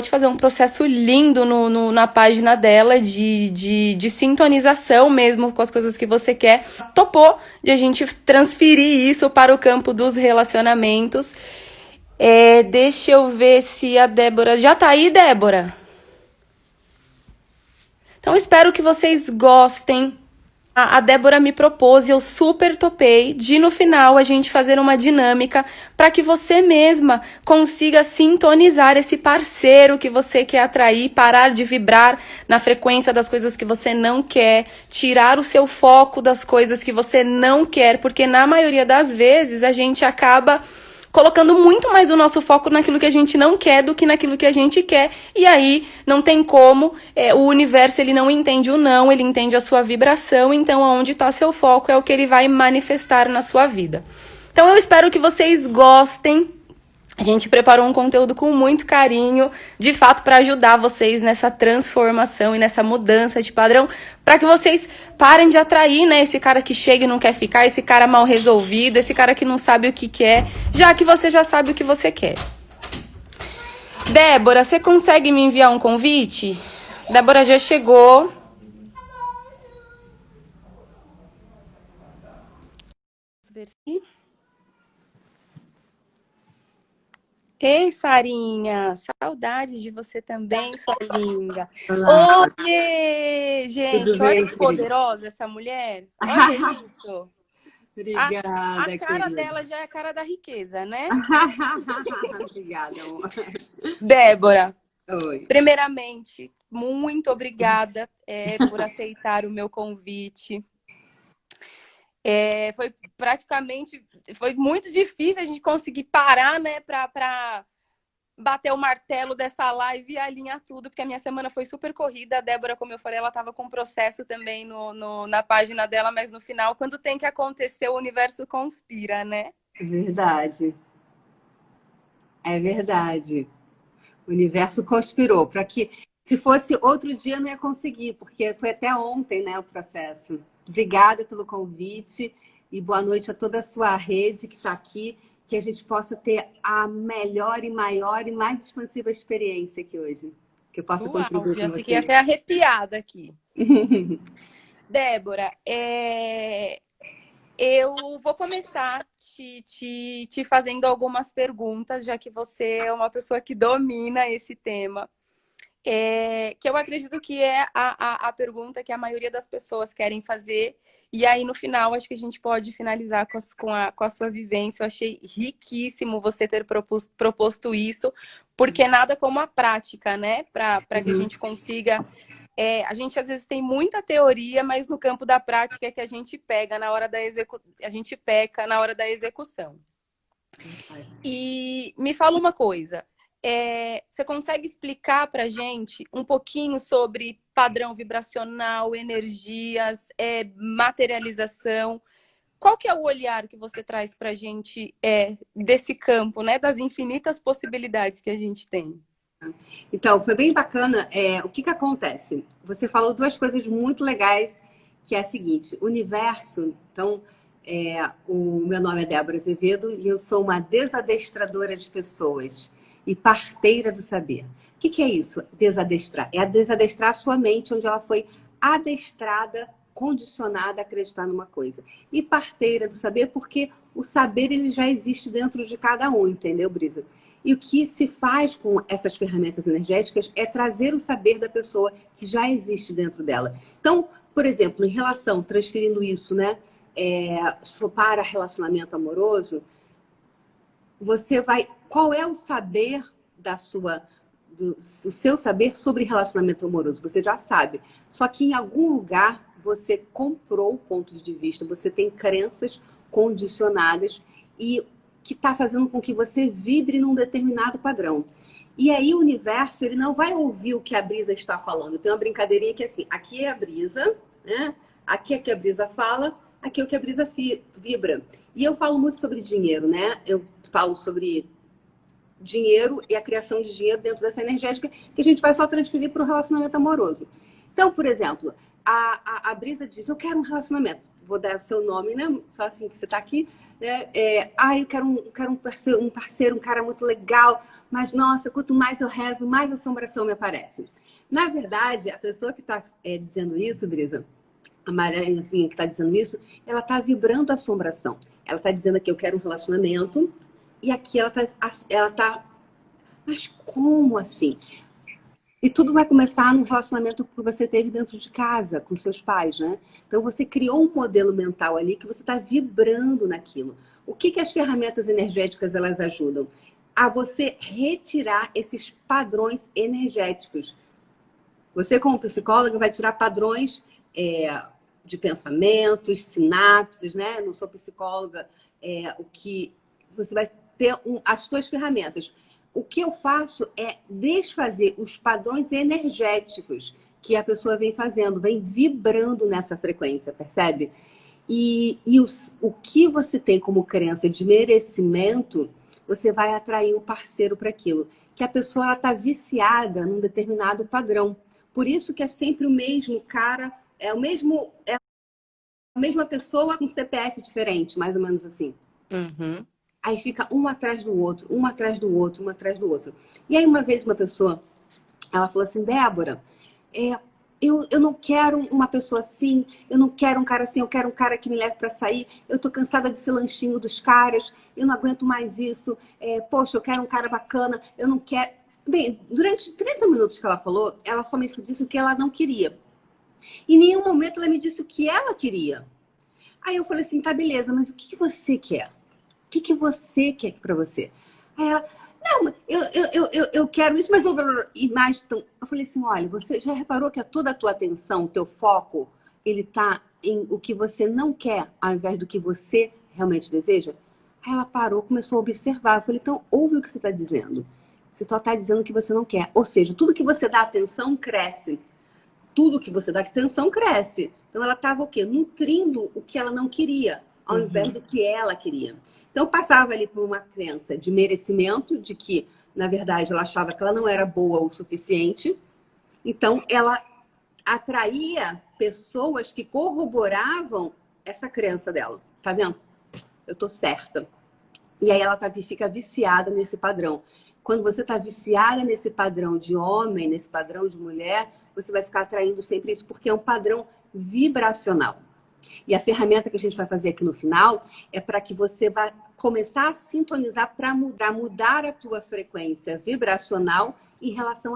de fazer um processo lindo na página dela de sintonização mesmo com as coisas que você quer. Topou de a gente transferir isso para o campo dos relacionamentos. Deixa eu ver se a Débora... Já tá aí, Débora? Então, espero que vocês gostem. A Débora me propôs e eu super topei de, no final, a gente fazer uma dinâmica para que você mesma consiga sintonizar esse parceiro que você quer atrair, parar de vibrar na frequência das coisas que você não quer, tirar o seu foco das coisas que você não quer, porque na maioria das vezes a gente acaba colocando muito mais o nosso foco naquilo que a gente não quer do que naquilo que a gente quer. E aí, não tem como, o universo ele não entende o não, ele entende a sua vibração, então aonde está seu foco é o que ele vai manifestar na sua vida. Então eu espero que vocês gostem. A gente preparou um conteúdo com muito carinho, de fato, para ajudar vocês nessa transformação e nessa mudança de padrão, para que vocês parem de atrair, né, esse cara que chega e não quer ficar, esse cara mal resolvido, esse cara que não sabe o que quer, já que você já sabe o que você quer. Débora, você consegue me enviar um convite? Débora já chegou. Vamos ver se... Ei, Sarinha, saudade de você também, sua linda. Olá, Oiê, tudo gente, olha bem, que querida? poderosa essa mulher. Olha isso. A Obrigada, cara querida. dela já é a cara da riqueza, né? Obrigada, amor. Débora, Oi. primeiramente, muito obrigada por aceitar o meu convite. Foi muito difícil a gente conseguir parar, né, para bater o martelo dessa live e alinhar tudo, porque a minha semana foi super corrida. A Débora, como eu falei, ela estava com um processo também na página dela, mas no final, quando tem que acontecer, o universo conspira, né? É verdade. É verdade. O universo conspirou para que, se fosse outro dia, não ia conseguir, porque foi até ontem, né, o processo. Obrigada pelo convite e boa noite a toda a sua rede que está aqui, que a gente possa ter a melhor e maior e mais expansiva experiência aqui hoje, que eu possa Uau, contribuir já com fiquei vocês. até arrepiada aqui. Débora, eu vou começar te fazendo algumas perguntas, já que você é uma pessoa que domina esse tema. Que eu acredito que é a pergunta que a maioria das pessoas querem fazer. E aí, no final, acho que a gente pode finalizar com a sua vivência. Eu achei riquíssimo você ter proposto isso, porque nada como a prática, né? Para que a gente consiga... a gente, às vezes, tem muita teoria, mas no campo da prática é que a gente pega na hora a gente peca na hora da execução. E me fala uma coisa, você consegue explicar para a gente um pouquinho sobre padrão vibracional, energias, materialização? Qual que é o olhar que você traz para a gente desse campo, né, das infinitas possibilidades que a gente tem? Então, foi bem bacana. O que que acontece? Você falou duas coisas muito legais, que é a seguinte: universo. Então, o meu nome é Débora Azevedo e eu sou uma desadestradora de pessoas e parteira do saber. O que que é isso? Desadestrar. É a desadestrar a sua mente, onde ela foi adestrada, condicionada a acreditar numa coisa. E parteira do saber, porque o saber ele já existe dentro de cada um, entendeu, Brisa? E o que se faz com essas ferramentas energéticas é trazer o saber da pessoa que já existe dentro dela. Então, por exemplo, em relação, transferindo isso, né, para relacionamento amoroso, você vai... Qual é o saber do seu saber sobre relacionamento amoroso? Você já sabe. Só que em algum lugar você comprou pontos de vista, você tem crenças condicionadas e que está fazendo com que você vibre num determinado padrão. E aí o universo, ele não vai ouvir o que a Brisa está falando. Tem uma brincadeirinha que é assim, aqui é a Brisa, né? Aqui é o que a Brisa fala, aqui é o que a Brisa vibra. E eu falo muito sobre dinheiro, né? Eu falo sobre dinheiro e a criação de dinheiro dentro dessa energética que a gente vai só transferir para o relacionamento amoroso. Então, por exemplo, a Brisa diz, eu quero um relacionamento. vou dar o seu nome, né? Só assim que você está aqui, né? Eu quero um parceiro, um cara muito legal, mas nossa, quanto mais eu rezo, mais assombração me aparece. Na verdade, a pessoa que está dizendo isso, Brisa, a Mariazinha que está dizendo isso, ela está vibrando a assombração. Ela está dizendo que eu quero um relacionamento e aqui ela tá, mas como assim? E tudo vai começar no relacionamento que você teve dentro de casa, com seus pais, né? Então você criou um modelo mental ali que você está vibrando naquilo. O que as ferramentas energéticas elas ajudam? A você retirar esses padrões energéticos. Você, como psicóloga, vai tirar padrões de pensamentos, sinapses, né? Não sou psicóloga, o que você vai ter as suas ferramentas. O que eu faço é desfazer os padrões energéticos que a pessoa vem fazendo, vem vibrando nessa frequência, percebe? O que você tem como crença de merecimento, você vai atrair um parceiro para aquilo. Que a pessoa está viciada num determinado padrão. Por isso que é sempre o mesmo cara, é a mesma pessoa com CPF diferente, mais ou menos assim. Uhum. Aí fica um atrás do outro, um atrás do outro, um atrás do outro. E aí uma vez uma pessoa, ela falou assim, Débora, eu não quero uma pessoa assim, eu não quero um cara assim, eu quero um cara que me leve para sair, eu tô cansada desse lanchinho dos caras, eu não aguento mais isso, poxa, eu quero um cara bacana, eu não quero... Bem, durante 30 minutos que ela falou, ela só me disse o que ela não queria. Em nenhum momento ela me disse o que ela queria. Aí eu falei assim, tá, beleza, mas o que você quer? O que você quer para você? Aí ela, não, eu quero isso, mas e mais. Então, eu falei assim, olha, você já reparou que toda a tua atenção, teu foco, ele tá em o que você não quer, ao invés do que você realmente deseja? Aí ela parou, começou a observar. Eu falei, então, ouve o que você está dizendo. Você só está dizendo o que você não quer. Ou seja, tudo que você dá atenção cresce. Tudo que você dá atenção cresce. Então ela estava o quê? Nutrindo o que ela não queria, ao invés do que ela queria. Então passava ali por uma crença de merecimento, de que, na verdade, ela achava que ela não era boa o suficiente. Então ela atraía pessoas que corroboravam essa crença dela. Tá vendo? Eu tô certa. E aí ela fica viciada nesse padrão. Quando você está viciada nesse padrão de homem, nesse padrão de mulher, você vai ficar atraindo sempre isso, porque é um padrão vibracional. E a ferramenta que a gente vai fazer aqui no final é para que você vá começar a sintonizar para mudar a tua frequência vibracional em relação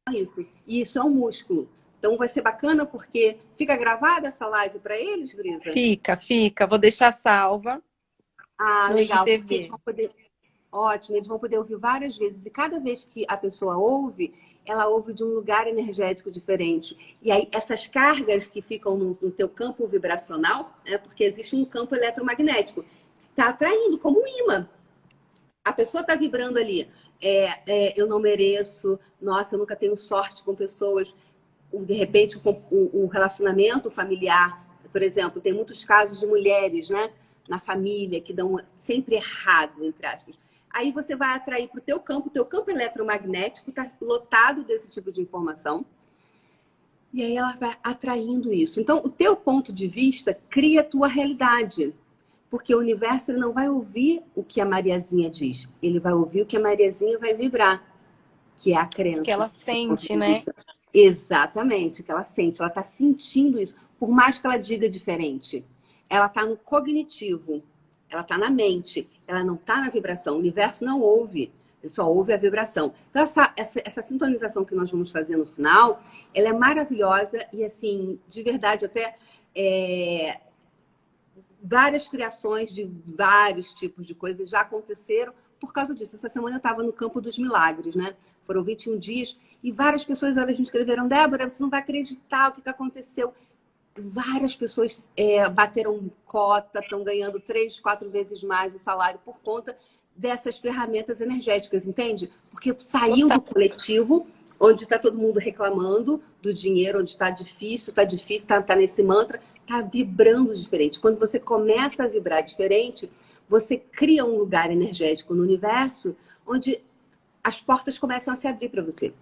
a isso. E isso é um músculo. Então vai ser bacana porque fica gravada essa live para eles, Brisa? Fica. Vou deixar salva Ah, no legal, porque eles IGTV. vão poder. Ótimo, eles vão poder ouvir várias vezes. E cada vez que a pessoa ouve, ela ouve de um lugar energético diferente. E aí, essas cargas que ficam no teu campo vibracional, porque existe um campo eletromagnético, está atraindo como um imã. A pessoa está vibrando ali. Eu não mereço, nossa, eu nunca tenho sorte com pessoas. De repente, o relacionamento familiar, por exemplo, tem muitos casos de mulheres, né, na família que dão sempre errado, entre aspas. Aí você vai atrair para o teu campo eletromagnético está lotado desse tipo de informação. E aí ela vai atraindo isso. Então, o teu ponto de vista cria a tua realidade. Porque o universo ele não vai ouvir o que a Mariazinha diz. Ele vai ouvir o que a Mariazinha vai vibrar, que é a Que crença. ela sente, né? Exatamente, o que ela sente. Ela está sentindo isso, por mais que ela diga diferente. Ela está no cognitivo, ela está na mente, ela não está na vibração. O universo não ouve, ele só ouve a vibração. Então, essa sintonização que nós vamos fazer no final, ela é maravilhosa e, assim, de verdade, até várias criações de vários tipos de coisas já aconteceram por causa disso. Essa semana eu estava no campo dos milagres, né? Foram 21 dias e várias pessoas me escreveram, Débora, você não vai acreditar o que aconteceu. Várias pessoas bateram cota, estão ganhando 3, 4 vezes mais o salário por conta dessas ferramentas energéticas, entende? Porque saiu do coletivo, onde está todo mundo reclamando do dinheiro, onde está difícil, tá nesse mantra, está vibrando diferente. Quando você começa a vibrar diferente, você cria um lugar energético no universo onde as portas começam a se abrir para você.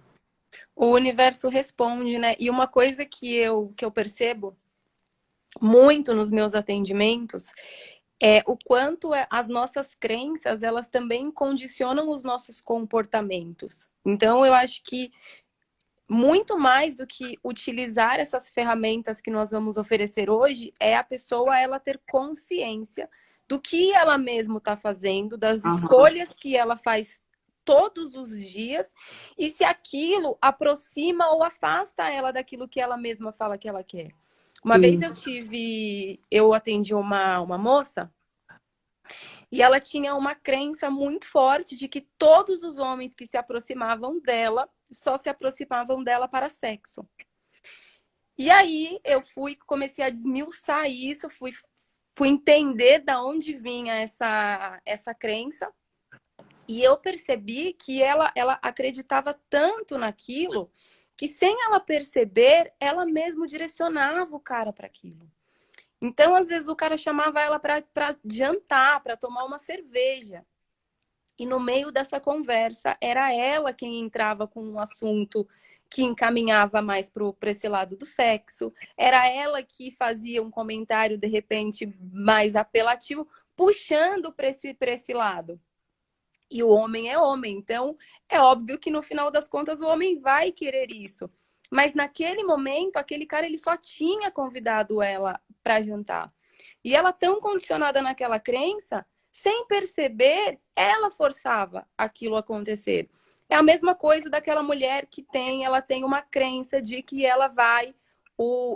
O universo responde, né? E uma coisa que eu percebo muito nos meus atendimentos é o quanto as nossas crenças, elas também condicionam os nossos comportamentos. Então, eu acho que muito mais do que utilizar essas ferramentas que nós vamos oferecer hoje, é a pessoa ela ter consciência do que ela mesma está fazendo, das Aham. escolhas que ela faz todos os dias, e se aquilo aproxima ou afasta ela daquilo que ela mesma fala que ela quer. Uma vez Sim. eu atendi uma moça e ela tinha uma crença muito forte de que todos os homens que se aproximavam dela só se aproximavam dela para sexo. E aí eu comecei a desmiuçar isso, fui entender da onde vinha essa crença. E eu percebi que ela acreditava tanto naquilo que, sem ela perceber, ela mesmo direcionava o cara para aquilo. Então, às vezes, o cara chamava ela para jantar, para tomar uma cerveja. E no meio dessa conversa, era ela quem entrava com um assunto que encaminhava mais para esse lado do sexo. Era ela que fazia um comentário, de repente, mais apelativo, puxando para esse lado. E o homem é homem, então é óbvio que no final das contas o homem vai querer isso. Mas naquele momento, aquele cara ele só tinha convidado ela para jantar. E ela tão condicionada naquela crença, sem perceber, ela forçava aquilo a acontecer. É a mesma coisa daquela mulher que ela tem uma crença de que ela vai.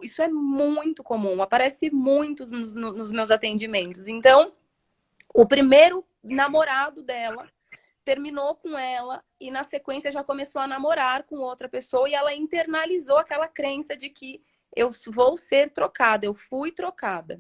Isso é muito comum, aparece muito nos meus atendimentos. Então, o primeiro namorado dela terminou com ela e na sequência já começou a namorar com outra pessoa e ela internalizou aquela crença de que eu vou ser trocada, eu fui trocada.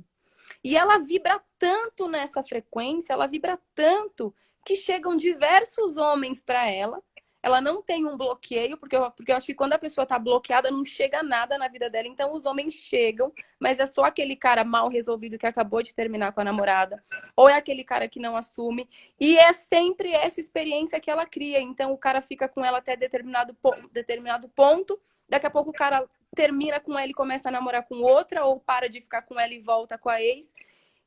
E ela vibra tanto nessa frequência, ela vibra tanto que chegam diversos homens para ela. Ela não tem um bloqueio, porque eu acho que quando a pessoa está bloqueada, não chega nada na vida dela. Então, os homens chegam, mas é só aquele cara mal resolvido que acabou de terminar com a namorada, ou é aquele cara que não assume. E é sempre essa experiência que ela cria. Então, o cara fica com ela até determinado ponto. Daqui a pouco, o cara termina com ela e começa a namorar com outra, ou para de ficar com ela e volta com a ex.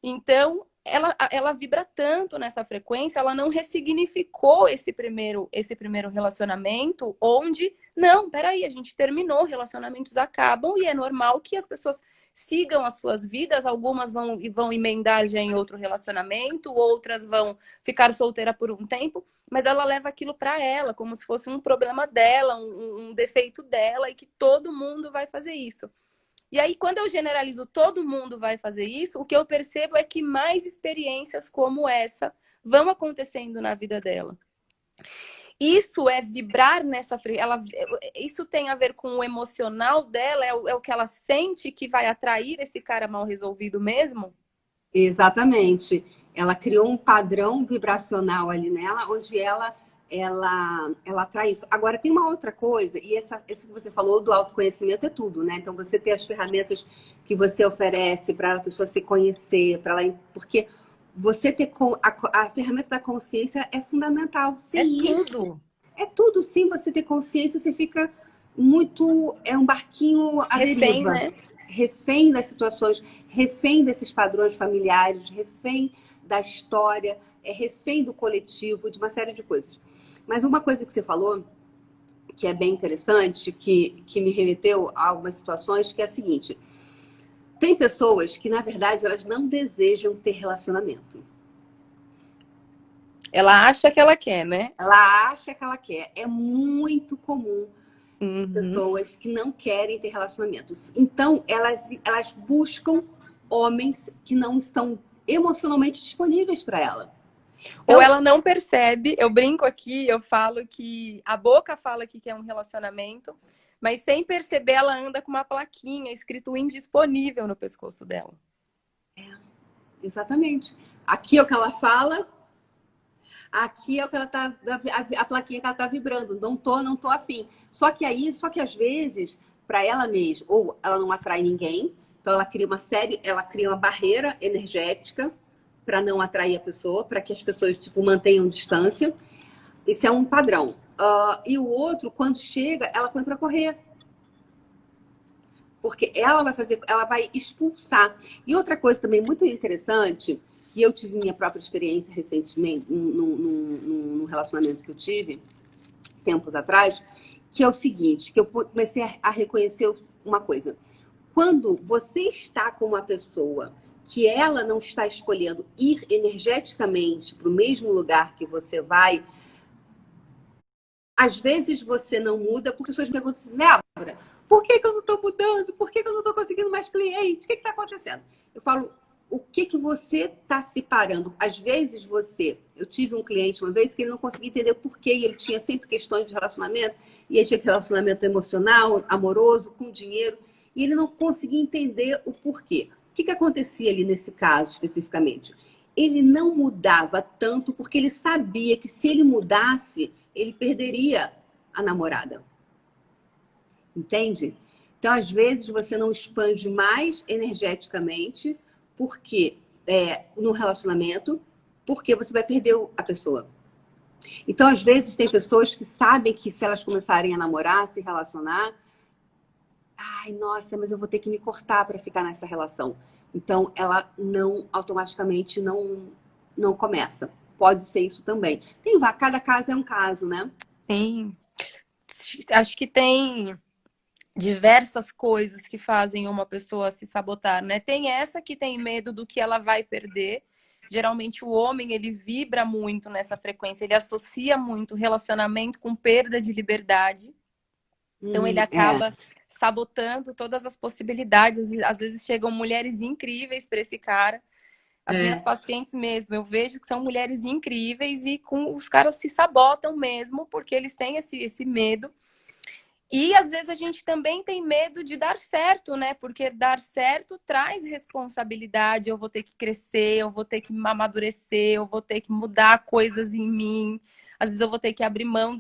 Então, ela vibra tanto nessa frequência, ela não ressignificou esse primeiro relacionamento, onde, não, peraí, a gente terminou, relacionamentos acabam e é normal que as pessoas sigam as suas vidas, algumas vão emendar já em outro relacionamento, outras vão ficar solteira por um tempo, mas ela leva aquilo para ela, como se fosse um problema dela, um defeito dela, e que todo mundo vai fazer isso. E aí, quando eu generalizo todo mundo vai fazer isso, o que eu percebo é que mais experiências como essa vão acontecendo na vida dela. Isso é vibrar nessa isso tem a ver com o emocional dela, é o que ela sente que vai atrair esse cara mal resolvido mesmo? Exatamente. Ela criou um padrão vibracional ali nela, onde ela atrai isso. Agora, tem uma outra coisa, e isso que você falou do autoconhecimento é tudo, né? Então, você ter as ferramentas que você oferece para a pessoa se conhecer, para ela, porque você ter a ferramenta da consciência é fundamental. É Sem isso, tudo. é tudo. Sim, você ter consciência, você fica muito. É um barquinho à Refém, deriva, né? refém das situações, refém desses padrões familiares, refém da história, refém do coletivo, de uma série de coisas. Mas uma coisa que você falou, que é bem interessante, que me remeteu a algumas situações, que é a seguinte: tem pessoas que, na verdade, elas não desejam ter relacionamento. Ela acha que ela quer, né? Ela acha que ela quer. É muito comum Uhum. pessoas que não querem ter relacionamentos. Então, elas buscam homens que não estão emocionalmente disponíveis para ela. Ou Então, ela não percebe, eu brinco aqui, eu falo que a boca fala que quer um relacionamento, mas sem perceber ela anda com uma plaquinha escrito indisponível no pescoço dela. exatamente. Aqui é o que ela fala, aqui é o que ela tá, a plaquinha que ela tá vibrando. Não tô afim. Só que às vezes, para ela mesma, ou ela não atrai ninguém, então ela cria uma barreira energética para não atrair a pessoa, para que as pessoas tipo mantenham distância. Isso é um padrão. E o outro, quando chega, ela põe para correr. Porque ela vai fazer, ela vai expulsar. E outra coisa também muito interessante, e eu tive minha própria experiência recentemente, num relacionamento que eu tive, tempos atrás, que é o seguinte, que eu comecei a reconhecer uma coisa. Quando você está com uma pessoa que ela não está escolhendo ir energeticamente para o mesmo lugar que você vai, às vezes você não muda porque as pessoas perguntam assim, Débora, por que eu não estou mudando? Por que eu não estou conseguindo mais clientes? O que está acontecendo? Eu falo, o que você está se parando? Às vezes eu tive um cliente uma vez que ele não conseguia entender por que ele tinha sempre questões de relacionamento, e ele tinha relacionamento emocional, amoroso, com dinheiro, e ele não conseguia entender o porquê. O que acontecia ali nesse caso especificamente? Ele não mudava tanto porque ele sabia que se ele mudasse, ele perderia a namorada. Entende? Então, às vezes, você não expande mais energeticamente porque no relacionamento, porque você vai perder a pessoa. Então, às vezes, tem pessoas que sabem que se elas começarem a namorar, se relacionar, ai, nossa, mas eu vou ter que me cortar para ficar nessa relação. Então, ela não automaticamente não começa. Pode ser isso também. Cada caso é um caso, né? Sim. Acho que tem diversas coisas que fazem uma pessoa se sabotar, né? Tem essa que tem medo do que ela vai perder. Geralmente o homem, ele vibra muito nessa frequência, ele associa muito relacionamento com perda de liberdade. Então ele É. acaba sabotando todas as possibilidades. Às vezes chegam mulheres incríveis para esse cara. As minhas É. pacientes mesmo, eu vejo que são mulheres incríveis e com os caras se sabotam mesmo, porque eles têm esse medo. E às vezes a gente também tem medo de dar certo, né? Porque dar certo traz responsabilidade. Eu vou ter que crescer, eu vou ter que amadurecer, eu vou ter que mudar coisas em mim. Às vezes eu vou ter que abrir mão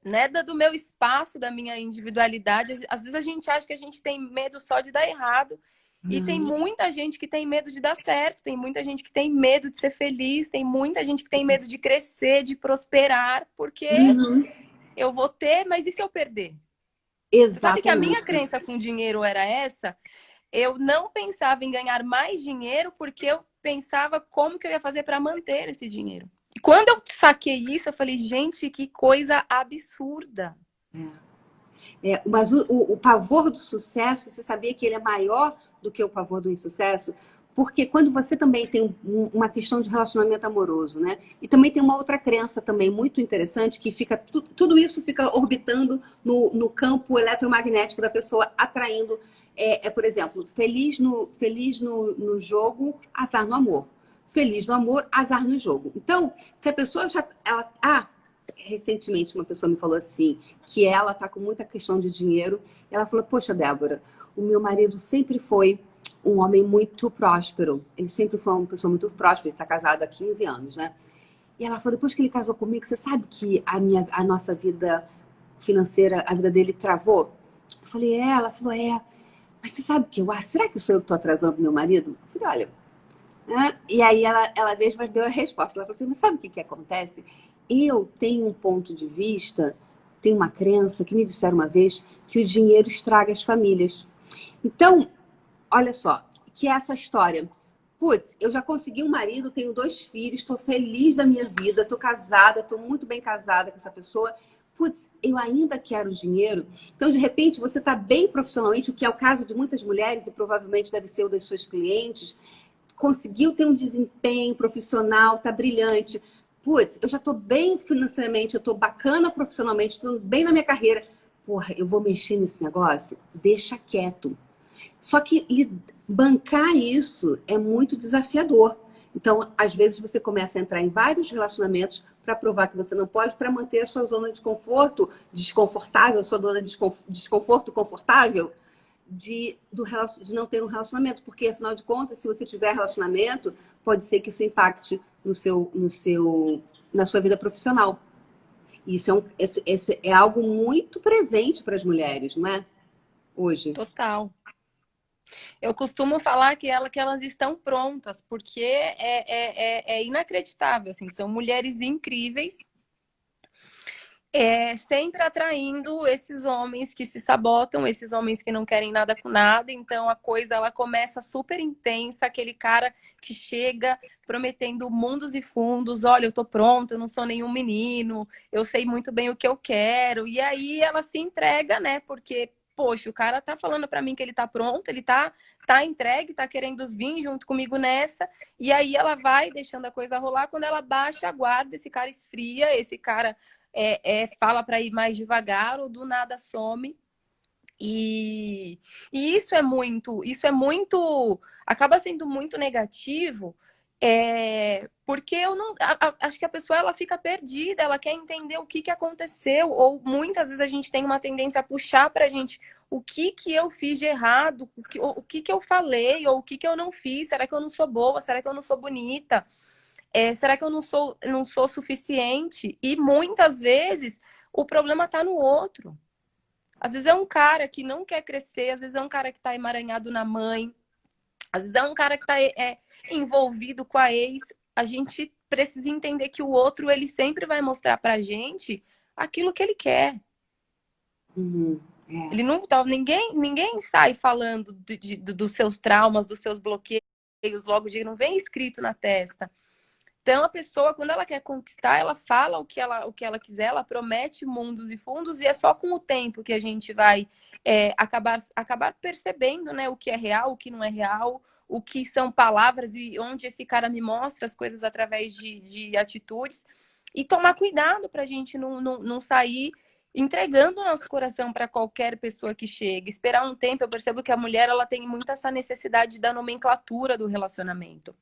né, do meu espaço, da minha individualidade. Às vezes a gente acha que a gente tem medo só de dar errado. E tem muita gente que tem medo de dar certo, tem muita gente que tem medo de ser feliz, tem muita gente que tem medo de crescer, de prosperar, porque Uhum. eu vou ter, mas e se eu perder? Você sabe que a minha Exatamente. crença com dinheiro era essa? Eu não pensava em ganhar mais dinheiro porque eu pensava como que eu ia fazer para manter esse dinheiro. E quando eu saquei isso, eu falei, gente, que coisa absurda. Mas o pavor do sucesso, você sabia que ele é maior do que o pavor do insucesso? Porque quando você também tem uma questão de relacionamento amoroso, né? E também tem uma outra crença também muito interessante, que fica tudo isso fica orbitando no campo eletromagnético da pessoa, atraindo, por exemplo, feliz no jogo, azar no amor. Feliz no amor, azar no jogo. Então, se a pessoa recentemente uma pessoa me falou assim, que ela tá com muita questão de dinheiro. Ela falou, poxa, Débora, o meu marido sempre foi um homem muito próspero. Ele sempre foi uma pessoa muito próspera, ele está casado há 15 anos, né? E ela falou, depois que ele casou comigo, você sabe que a nossa vida financeira, a vida dele travou? Eu falei, ela falou, mas você sabe que será que sou eu que estou atrasando meu marido? Eu falei, olha, né? E aí ela mesma deu a resposta. Ela falou assim, mas sabe o que acontece? Eu tenho um ponto de vista, tenho uma crença que me disseram uma vez que o dinheiro estraga as famílias. Então, olha só, que é essa história. Putz, eu já consegui um marido, tenho 2 filhos, estou feliz da minha vida, estou casada, estou muito bem casada com essa pessoa. Putz, eu ainda quero dinheiro. Então, de repente, você está bem profissionalmente, o que é o caso de muitas mulheres e provavelmente deve ser o das suas clientes, conseguiu ter um desempenho profissional, tá brilhante. Putz, eu já tô bem financeiramente, eu tô bacana profissionalmente, tô bem na minha carreira. Porra, eu vou mexer nesse negócio? Deixa quieto. Só que bancar isso é muito desafiador. Então, às vezes, você começa a entrar em vários relacionamentos para provar que você não pode, para manter a sua zona de conforto desconfortável, a sua zona de desconforto confortável, de não ter um relacionamento. Porque, afinal de contas, se você tiver relacionamento, pode ser que isso impacte na sua vida profissional. Isso esse é algo muito presente para as mulheres, não é? Hoje. Total. Eu costumo falar que elas estão prontas, porque é inacreditável, assim, são mulheres incríveis Sempre atraindo esses homens que se sabotam, esses homens que não querem nada com nada. Então a coisa ela começa super intensa, aquele cara que chega prometendo mundos e fundos, olha, eu tô pronto, eu não sou nenhum menino, eu sei muito bem o que eu quero. E aí ela se entrega, né? Porque poxa, o cara tá falando para mim que ele tá pronto, ele tá entregue, tá querendo vir junto comigo nessa. E aí ela vai deixando a coisa rolar, quando ela baixa a guarda, esse cara esfria, esse cara fala para ir mais devagar ou do nada some. E isso é muito, acaba sendo muito negativo, porque eu não, acho que a pessoa ela fica perdida, ela quer entender o que, que aconteceu, ou muitas vezes a gente tem uma tendência a puxar pra gente o que que eu fiz de errado, o que que eu falei, ou o que que eu não fiz, será que eu não sou boa, será que eu não sou bonita? Será que eu não sou suficiente? E muitas vezes o problema está no outro. Às vezes é um cara que não quer crescer, às vezes é um cara que está emaranhado na mãe, às vezes é um cara que está envolvido com a ex. A gente precisa entender que o outro ele sempre vai mostrar pra gente aquilo que ele quer. Uhum. É. Ele não tá, ninguém sai falando dos seus traumas, dos seus bloqueios logo de não vem escrito na testa. Então, a pessoa, quando ela quer conquistar, ela fala o que ela quiser, ela promete mundos e fundos, e é só com o tempo que a gente vai acabar percebendo, né, o que é real, o que não é real, o que são palavras e onde esse cara me mostra as coisas através de atitudes. E tomar cuidado para a gente não sair entregando o nosso coração para qualquer pessoa que chegue. Esperar um tempo, eu percebo que a mulher ela tem muito essa necessidade da nomenclatura do relacionamento.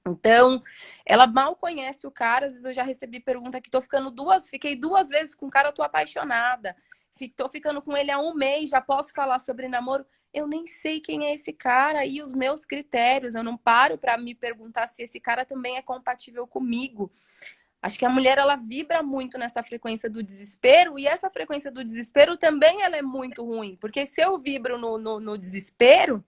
Então, ela mal conhece o cara. Às vezes eu já recebi pergunta que fiquei 2 vezes com o cara, tô apaixonada. Tô ficando com ele há um mês, já posso falar sobre namoro. Eu nem sei quem é esse cara e os meus critérios. Eu não paro para me perguntar se esse cara também é compatível comigo. Acho que a mulher ela vibra muito nessa frequência do desespero, e essa frequência do desespero também ela é muito ruim, porque se eu vibro no desespero,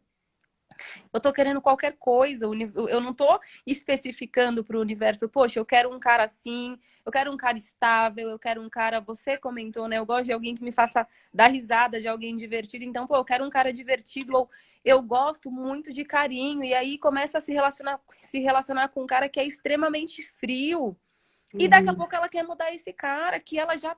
eu tô querendo qualquer coisa, eu não tô especificando para o universo, poxa, eu quero um cara assim, eu quero um cara estável, eu quero um cara, você comentou, né? Eu gosto de alguém que me faça dar risada, de alguém divertido, então, pô, eu quero um cara divertido, ou eu gosto muito de carinho, e aí começa a se relacionar com um cara que é extremamente frio, e daqui a Uhum. pouco ela quer mudar esse cara, que ela já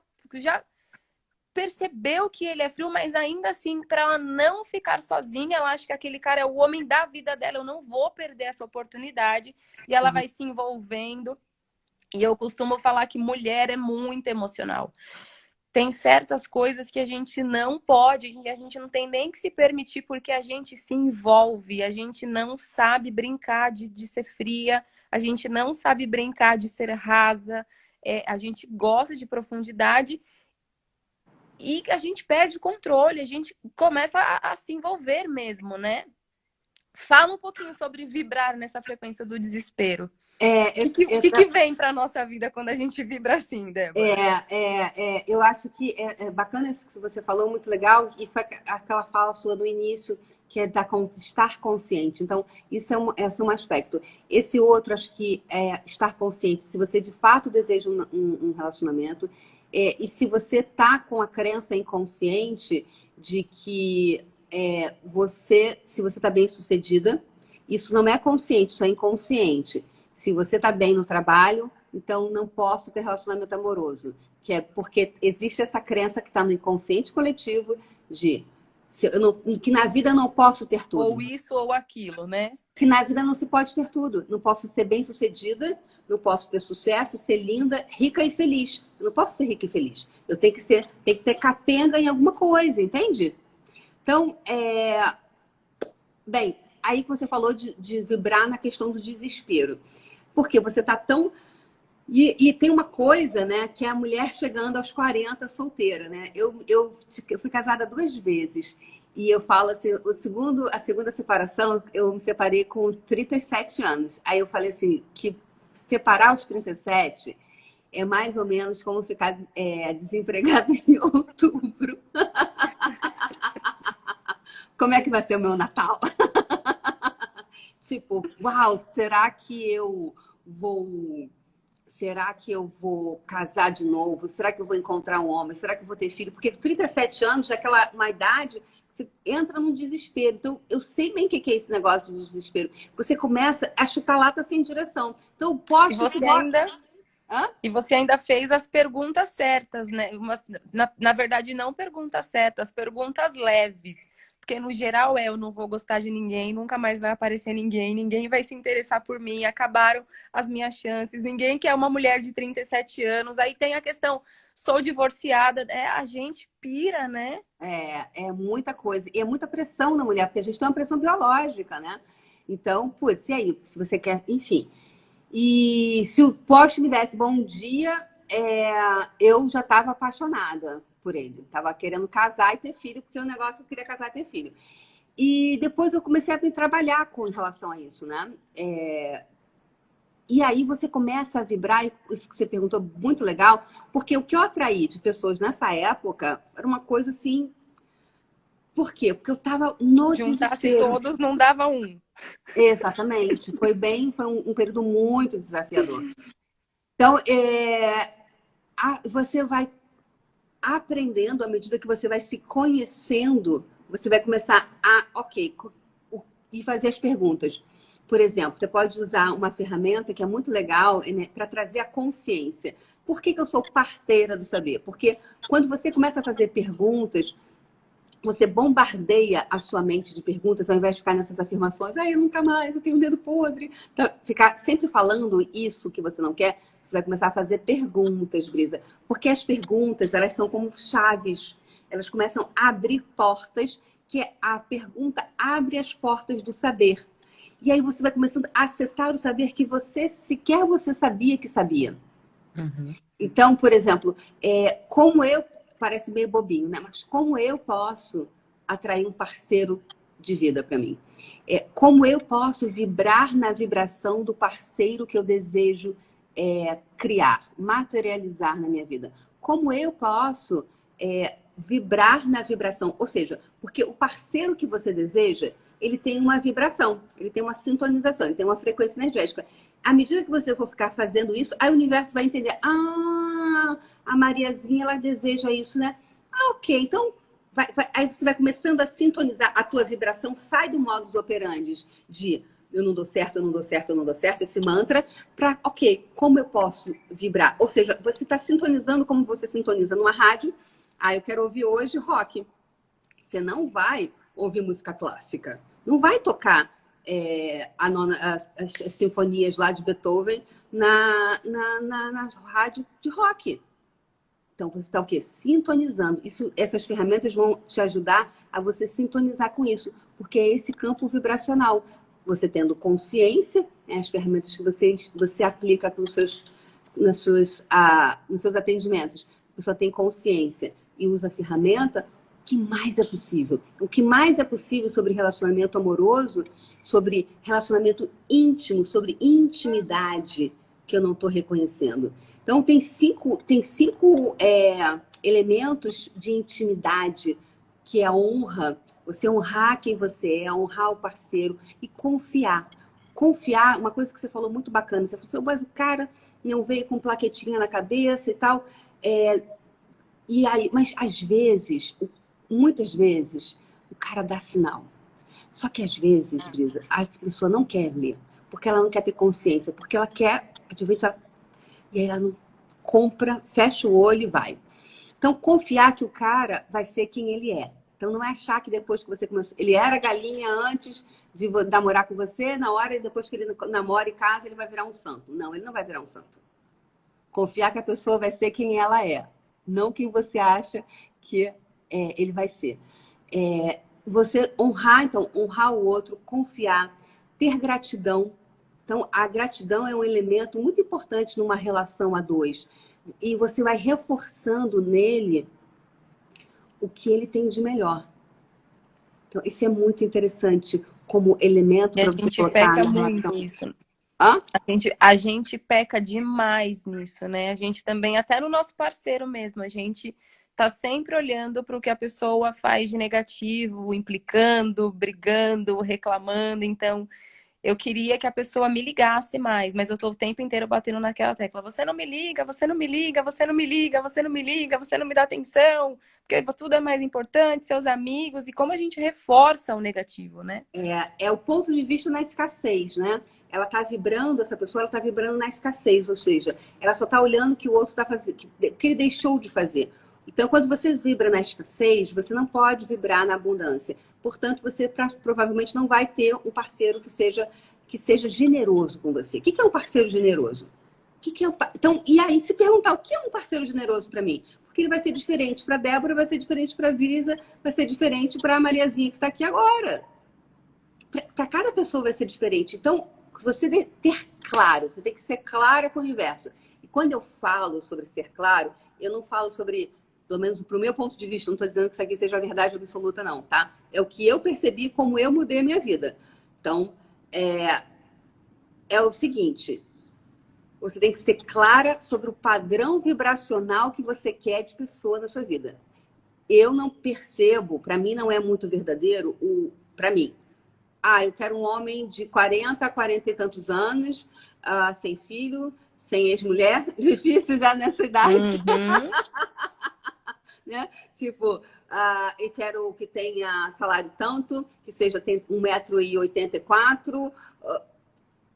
percebeu que ele é frio, mas ainda assim, para ela não ficar sozinha, ela acha que aquele cara é o homem da vida dela, eu não vou perder essa oportunidade, e ela vai se envolvendo. E eu costumo falar que mulher é muito emocional. Tem certas coisas que a gente não pode, a gente não tem nem que se permitir, porque a gente se envolve, a gente não sabe brincar de ser fria, a gente não sabe brincar de ser rasa, a gente gosta de profundidade e a gente perde o controle, a gente começa a se envolver mesmo, né? Fala um pouquinho sobre vibrar nessa frequência do desespero. É, O que vem para nossa vida quando a gente vibra assim, Débora? eu acho que é bacana isso que você falou, muito legal, e foi aquela fala sua no início, que é estar consciente. Então, esse é um aspecto. Esse outro, acho que é estar consciente, se você de fato deseja um relacionamento, e se você está com a crença inconsciente de que se você está bem sucedida, isso não é consciente, isso é inconsciente. Se você está bem no trabalho, então não posso ter relacionamento amoroso. Que é porque existe essa crença que está no inconsciente coletivo de que na vida eu não posso ter Ou tudo. isso ou aquilo, né? Que na vida não se pode ter tudo. Não posso ser bem-sucedida, não posso ter sucesso, ser linda, rica e feliz. Eu não posso ser rica e feliz. Eu tenho que ter capenga em alguma coisa, entende? Então, bem, aí que você falou de vibrar na questão do desespero. Porque você está tão. E tem uma coisa, né, que é a mulher chegando aos 40 solteira, né? Eu fui casada 2 vezes. E eu falo assim, a segunda separação, eu me separei com 37 anos. Aí eu falei assim, que separar aos 37 é mais ou menos como ficar desempregada em outubro. Como é que vai ser o meu Natal? Tipo, uau, será que eu vou será que eu vou casar de novo? Será que eu vou encontrar um homem? Será que eu vou ter filho? Porque 37 anos é aquela uma idade que você entra num desespero. Então, eu sei bem o que é esse negócio de desespero. Você começa a chutar lata sem direção. Então, eu E posto que você bota. ainda Hã? E você ainda fez as perguntas certas, né? Na verdade, não perguntas certas, perguntas leves. Porque no geral eu não vou gostar de ninguém, nunca mais vai aparecer ninguém, ninguém vai se interessar por mim, acabaram as minhas chances, ninguém quer uma mulher de 37 anos. Aí tem a questão, sou divorciada, a gente pira, né? É muita coisa. E é muita pressão na mulher, porque a gente tem uma pressão biológica, né? Então, putz, e aí? Se você quer, enfim. E se o poste me desse bom dia, eu já estava apaixonada por ele. Estava querendo casar e ter filho, porque o negócio eu queria casar e ter filho. E depois eu comecei a me trabalhar com relação a isso, né? E aí você começa a vibrar, e isso que você perguntou, muito legal, porque o que eu atraí de pessoas nessa época era uma coisa assim. Por quê? Porque eu estava no Juntasse desespero. todos, não dava um. Exatamente. Foi um período muito desafiador. Então, você vai aprendendo à medida que você vai se conhecendo, você vai começar e fazer as perguntas. Por exemplo, você pode usar uma ferramenta que é muito legal, né, para trazer a consciência. Por que eu sou parteira do saber? Porque quando você começa a fazer perguntas, você bombardeia a sua mente de perguntas, ao invés de ficar nessas afirmações, eu nunca mais, eu tenho um dedo podre. Então, ficar sempre falando isso que você não quer, você vai começar a fazer perguntas, Brisa. Porque as perguntas, elas são como chaves. Elas começam a abrir portas, que a pergunta abre as portas do saber. E aí você vai começando a acessar o saber que sequer você sabia que sabia. Uhum. Então, por exemplo, parece meio bobinho, né? Mas como eu posso atrair um parceiro de vida para mim? Como eu posso vibrar na vibração do parceiro que eu desejo criar, materializar na minha vida? Como eu posso vibrar na vibração? Ou seja, porque o parceiro que você deseja, ele tem uma vibração, ele tem uma sintonização, ele tem uma frequência energética. À medida que você for ficar fazendo isso, aí o universo vai entender: a Mariazinha, ela deseja isso, né? Ok. Então, aí você vai começando a sintonizar a tua vibração, sai do modus operandi de eu não dou certo, eu não dou certo, eu não dou certo, esse mantra, para, ok, como eu posso vibrar? Ou seja, você está sintonizando como você sintoniza numa rádio. Eu quero ouvir hoje rock. Você não vai ouvir música clássica. Não vai tocar as sinfonias lá de Beethoven na rádio de rock. Então, você está o quê? Sintonizando. Essas ferramentas vão te ajudar a você sintonizar com isso, porque é esse campo vibracional. Você tendo consciência, as ferramentas que você aplica nos seus atendimentos. A pessoa tem consciência e usa a ferramenta, o que mais é possível? O que mais é possível sobre relacionamento amoroso, sobre relacionamento íntimo, sobre intimidade que eu não estou reconhecendo? Então, tem cinco elementos de intimidade, que é a honra, você honrar quem você é, honrar o parceiro e confiar. Confiar, uma coisa que você falou muito bacana, você falou assim, mas o cara não veio com plaquetinha na cabeça e tal. Mas às vezes, muitas vezes, o cara dá sinal. Só que às vezes, Brisa, a pessoa não quer ler, porque ela não quer ter consciência, porque ela quer, de vez e aí ela não compra, fecha o olho e vai. Então, confiar que o cara vai ser quem ele é. Então, não é achar que depois que você começou... Ele era galinha antes de namorar com você, na hora, depois que ele namora e casa, ele vai virar um santo. Não, ele não vai virar um santo. Confiar que a pessoa vai ser quem ela é, não quem você acha que ele vai ser. Você honrar, então, honrar o outro, confiar, ter gratidão. Então, a gratidão é um elemento muito importante numa relação a dois. E você vai reforçando nele o que ele tem de melhor. Então, isso é muito interessante como elemento E a para você gente colocar peca na relação. muito nisso. Hã? A gente peca demais nisso, né? A gente também, até no nosso parceiro mesmo, a gente tá sempre olhando para o que a pessoa faz de negativo, implicando, brigando, reclamando. Então, Eu queria que a pessoa me ligasse mais, mas eu tô o tempo inteiro batendo naquela tecla. Você não me liga, você não me liga, você não me liga, você não me liga, você não me dá atenção, porque tudo é mais importante, seus amigos, e como a gente reforça o negativo, né? É o ponto de vista na escassez, né? Ela está vibrando, essa pessoa, ela está vibrando na escassez, ou seja, ela só está olhando o que o outro está fazendo, que ele deixou de fazer. Então, quando você vibra na escassez, você não pode vibrar na abundância. Portanto, você provavelmente não vai ter um parceiro que seja generoso com você. O que é um parceiro generoso? Então, e aí, se perguntar o que é um parceiro generoso para mim? Porque ele vai ser diferente para Débora, vai ser diferente para Visa, vai ser diferente para a Mariazinha que está aqui agora. Para cada pessoa vai ser diferente. Então, se você ter claro, você tem que ser clara com o universo. E quando eu falo sobre ser claro, eu não falo sobre, pelo menos pro meu ponto de vista, não estou dizendo que isso aqui seja a verdade absoluta, não, tá? É o que eu percebi, como eu mudei a minha vida. Então, é o seguinte, você tem que ser clara sobre o padrão vibracional que você quer de pessoa na sua vida. Eu não percebo, para mim não é muito verdadeiro, para mim, eu quero um homem de 40 a 40 e tantos anos, sem filho, sem ex-mulher. Difícil já nessa idade. Uhum. Né? Tipo, eu quero que tenha salário tanto, que seja tem 1,84 m.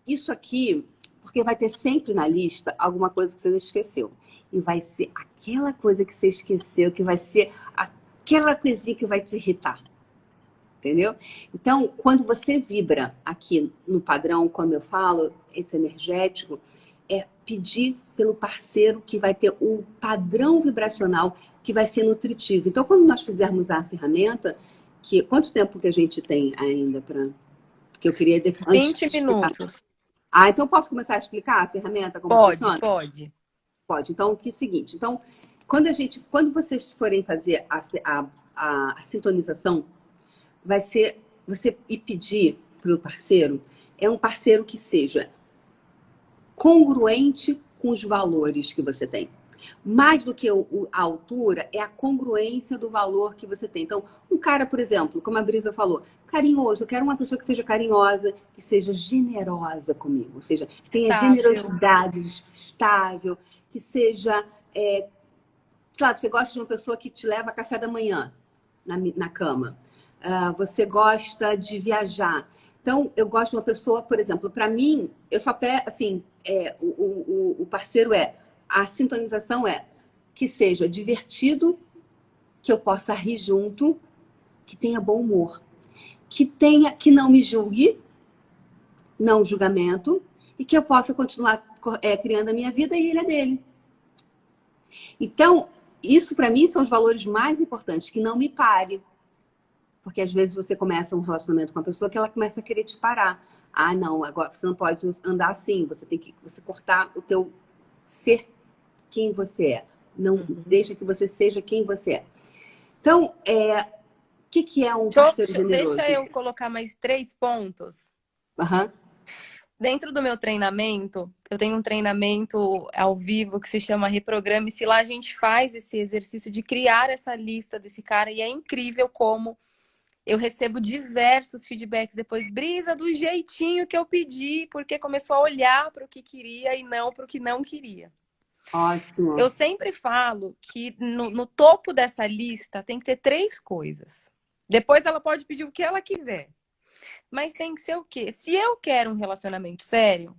Isso aqui, porque vai ter sempre na lista alguma coisa que você não esqueceu. E vai ser aquela coisa que você esqueceu, que vai ser aquela coisinha que vai te irritar. Entendeu? Então, quando você vibra aqui no padrão, quando eu falo esse energético, é pedir pelo parceiro que vai ter o padrão vibracional que vai ser nutritivo. Então, quando nós fizermos a ferramenta, quanto tempo que a gente tem ainda para... Porque eu queria antes 20 explicar. minutos. Então posso começar a explicar a ferramenta, como Pode, funciona? pode. Pode. Então, que é o seguinte. Então, quando vocês forem fazer a sintonização, vai ser você ir pedir para o parceiro, é um parceiro que seja congruente com os valores que você tem. Mais do que a altura, é a congruência do valor que você tem. Então, um cara, por exemplo, como a Brisa falou, carinhoso, eu quero uma pessoa que seja carinhosa, que seja generosa comigo, ou seja, tenha Estável. generosidade, estável, que seja, claro, você gosta de uma pessoa que te leva a café da manhã na cama. Você gosta de viajar. Então, eu gosto de uma pessoa, por exemplo, para mim, eu só peço, assim, o parceiro a sintonização que seja divertido, que eu possa rir junto, que tenha bom humor, que não me julgue, não julgamento, e que eu possa continuar criando a minha vida e ele é dele. Então, isso para mim são os valores mais importantes, que não me pare. Porque às vezes você começa um relacionamento com uma pessoa que ela começa a querer te parar. Não, agora você não pode andar assim, você tem que cortar o teu ser quem você é. Não deixa que você seja quem você é. Então, o que é um parceiro generoso? Deixa eu colocar mais 3 pontos. Uhum. Dentro do meu treinamento, eu tenho um treinamento ao vivo que se chama Reprograme-se. Lá a gente faz esse exercício de criar essa lista desse cara e é incrível como eu recebo diversos feedbacks depois. Brisa, do jeitinho que eu pedi, porque começou a olhar para o que queria e não para o que não queria. Ótimo. Eu sempre falo que no topo dessa lista tem que ter 3 coisas. Depois ela pode pedir o que ela quiser. Mas tem que ser o quê? Se eu quero um relacionamento sério,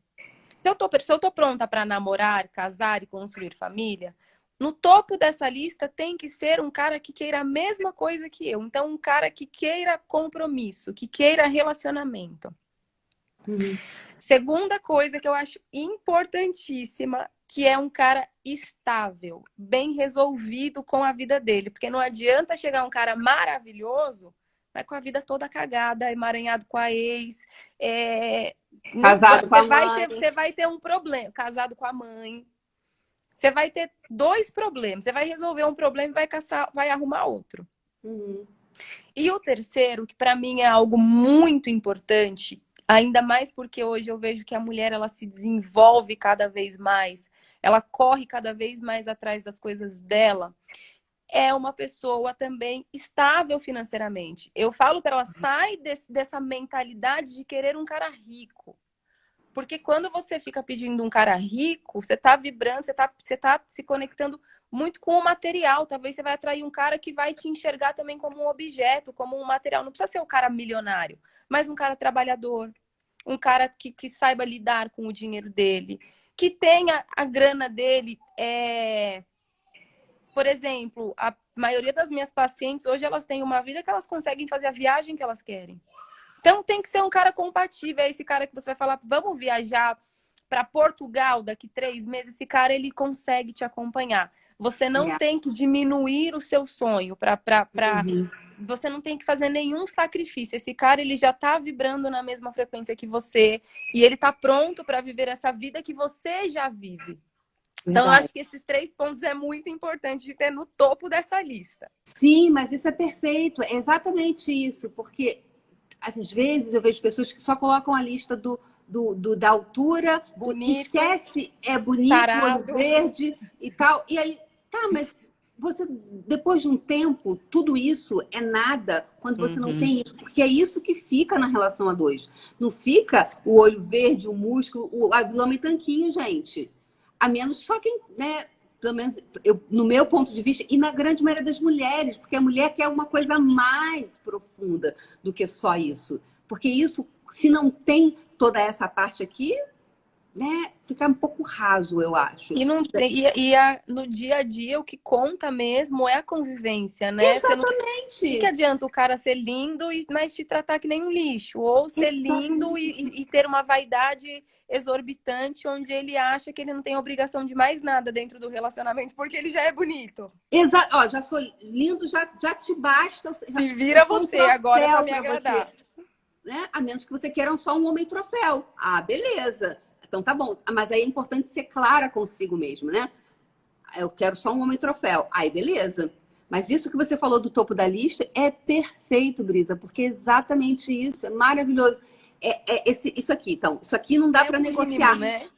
se eu tô pronta para namorar, casar e construir família, no topo dessa lista tem que ser um cara que queira a mesma coisa que eu. Então, um cara que queira compromisso, que queira relacionamento. Uhum. Segunda coisa que eu acho importantíssima, que é um cara estável, bem resolvido com a vida dele. Porque não adianta chegar um cara maravilhoso, mas com a vida toda cagada, emaranhado com a ex. Casado com a mãe. Você vai ter um problema. Casado com a mãe. Você vai ter 2 problemas. Você vai resolver um problema e vai arrumar outro. Uhum. E o terceiro, que para mim é algo muito importante, ainda mais porque hoje eu vejo que a mulher ela se desenvolve cada vez mais, ela corre cada vez mais atrás das coisas dela. é uma pessoa também estável financeiramente. Eu falo para ela, sai dessa mentalidade de querer um cara rico. Porque quando você fica pedindo um cara rico, você tá vibrando, você tá se conectando muito com o material. Talvez você vai atrair um cara que vai te enxergar também como um objeto, como um material. Não precisa ser um cara milionário, mas um cara trabalhador, um cara que saiba lidar com o dinheiro dele, que tenha a grana dele. Por exemplo, a maioria das minhas pacientes hoje elas têm uma vida que elas conseguem fazer a viagem que elas querem. Então tem que ser um cara compatível. É esse cara que você vai falar, vamos viajar para Portugal daqui 3 meses. Esse cara ele consegue te acompanhar. Você não É. tem que diminuir o seu sonho Uhum. você não tem que fazer nenhum sacrifício. Esse cara ele já está vibrando na mesma frequência que você e ele está pronto para viver essa vida que você já vive. Então, eu Verdade. acho que esses 3 pontos é muito importante de ter no topo dessa lista. Sim, mas isso é perfeito, é exatamente isso, porque às vezes eu vejo pessoas que só colocam a lista da altura, Bonito, esquece, é bonito, olho tarado. verde e tal, e aí, tá, mas você, depois de um tempo, tudo isso é nada quando você não Uhum. tem isso, porque é isso que fica na relação a dois. Não fica o olho verde, o músculo, o abdômen tanquinho, gente. A menos só quem, né, pelo menos eu, no meu ponto de vista, e na grande maioria das mulheres, porque a mulher quer uma coisa mais profunda do que só isso. Porque isso, se não tem toda essa parte aqui, né, fica um pouco raso, eu acho. E, não, no dia a dia, o que conta mesmo é a convivência, né? Você não, que Exatamente. adianta o cara ser lindo, mas te tratar que nem um lixo? Ou ser lindo Exatamente. e ter uma vaidade exorbitante, onde ele acha que ele não tem obrigação de mais nada dentro do relacionamento, porque ele já é bonito. Ó, já sou lindo, já te basta. Se Eu vira sou um você agora para troféu me para você. agradar. Né? A menos que você queira só um homem troféu. Ah, beleza. Então tá bom. Mas aí é importante ser clara consigo mesmo, né? Eu quero só um homem troféu. Aí, beleza. Mas isso que você falou do topo da lista é perfeito, Brisa, porque é exatamente isso. É maravilhoso. Isso aqui, então. Isso aqui não dá É para o mínimo, negociar. né?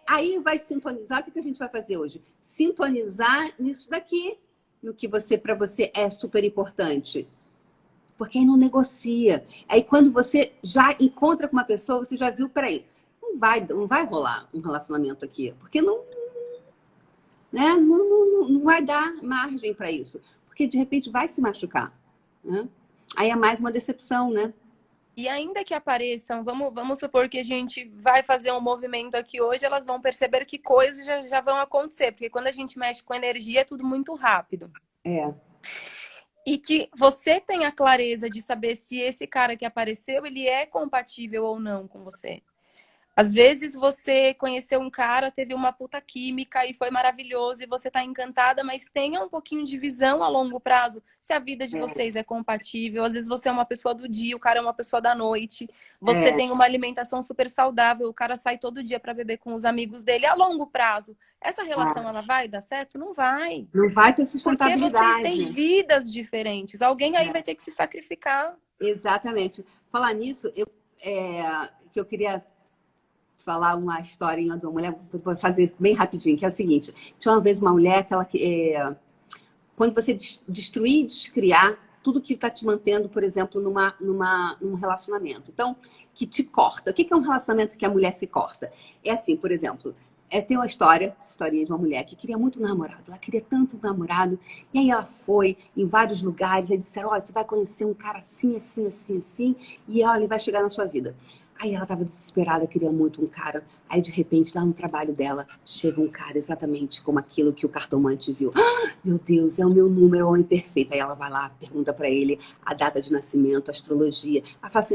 Aí vai sintonizar. O que a gente vai fazer hoje? Sintonizar nisso daqui, no que para você é super importante. Porque aí não negocia. Aí quando você já encontra com uma pessoa, você já viu, peraí, não vai rolar um relacionamento aqui. Porque não, né? Não vai dar margem para isso. Porque de repente vai se machucar. Né? Aí é mais uma decepção, né? E ainda que apareçam, vamos supor que a gente vai fazer um movimento aqui hoje, elas vão perceber que coisas já vão acontecer, porque quando a gente mexe com energia é tudo muito rápido. É, E que você tenha clareza de saber se esse cara que apareceu, ele é compatível ou não com você. Às vezes você conheceu um cara, teve uma puta química e foi maravilhoso e você tá encantada, mas tenha um pouquinho de visão a longo prazo se a vida de é, vocês é compatível. Às vezes você é uma pessoa do dia, o cara é uma pessoa da noite. Você é, tem uma alimentação super saudável, o cara sai todo dia para beber com os amigos dele a longo prazo. Essa relação é. ela vai dar certo? Não vai. Não vai ter Porque vocês têm sustentabilidade. vidas diferentes. Alguém aí vai É, ter que se sacrificar. exatamente. Falar nisso, que eu queria falar uma historinha de uma mulher, vou fazer bem rapidinho, que é o seguinte: tinha uma vez uma mulher que ela quando você destruir e descriar tudo que está te mantendo, por exemplo, num relacionamento. Então, que te corta. O que é um relacionamento que a mulher se corta? É assim, por exemplo, tem uma historinha de uma mulher que queria muito um namorado. Ela queria tanto um namorado. E aí ela foi em vários lugares. Aí disseram, olha, você vai conhecer um cara assim, assim, assim, assim. E olha, ele vai chegar na sua vida. Aí ela estava desesperada, queria muito um cara. Aí, de repente, lá no trabalho dela, chega um cara exatamente como aquilo que o cartomante viu. Meu Deus, é o meu número, é o homem perfeito. Aí ela vai lá, pergunta para ele a data de nascimento, a astrologia.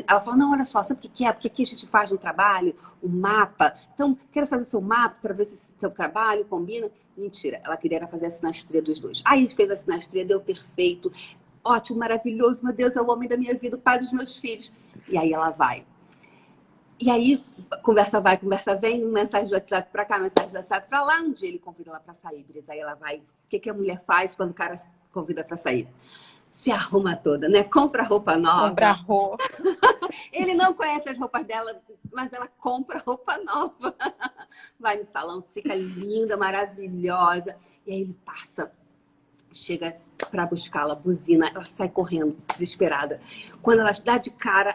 Ela fala, não, olha só, sabe o que é? Porque aqui a gente faz no trabalho um mapa. Então, quero fazer seu mapa para ver se seu trabalho combina. Mentira, ela queria fazer a sinastria dos dois. Aí fez a sinastria, deu perfeito. Ótimo, maravilhoso, meu Deus, é o homem da minha vida, o pai dos meus filhos. E aí ela vai. E aí, conversa vai, conversa vem, mensagem de WhatsApp pra cá, mensagem de WhatsApp pra lá. Um dia ele convida ela pra sair, beleza? Aí ela vai. O que a mulher faz quando o cara convida pra sair? Se arruma toda, né? Compra roupa Comprar nova. roupa. Ele não conhece as roupas dela, mas ela compra roupa nova. Vai no salão, fica linda, maravilhosa. E aí ele passa chega para buscá-la, buzina, ela sai correndo, desesperada. Quando ela dá de cara